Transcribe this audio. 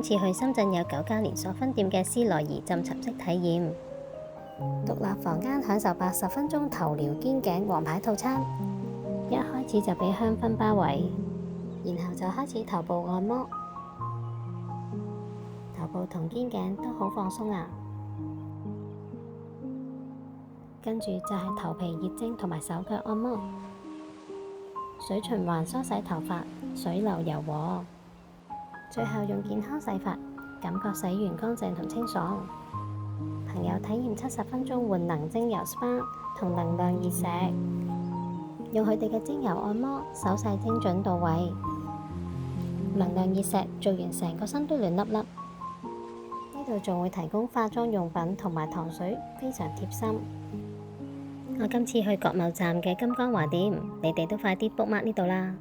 次去深圳有9家連鎖分店嘅斯萊儀浸沉式體驗，獨立房間享受80分鐘頭療肩頸王牌套餐，一開始就俾香薰包圍，然後就開始頭部按摩，頭部同肩頸都好放鬆啊。跟住就係頭皮熱蒸同埋手腳按摩，水循環梳洗頭髮，水流柔和，最後用健康洗髮，感覺洗完乾淨同清爽。朋友體驗70分鐘換能精油 SPA 同能量熱石，用佢哋嘅精油按摩，手勢精準到位。能量熱石做完成個身都暖粒粒。呢度仲會提供化妝用品同埋糖水，非常貼心。我今次去國貿站嘅金光華店，你哋都快啲 book mark 呢度啦！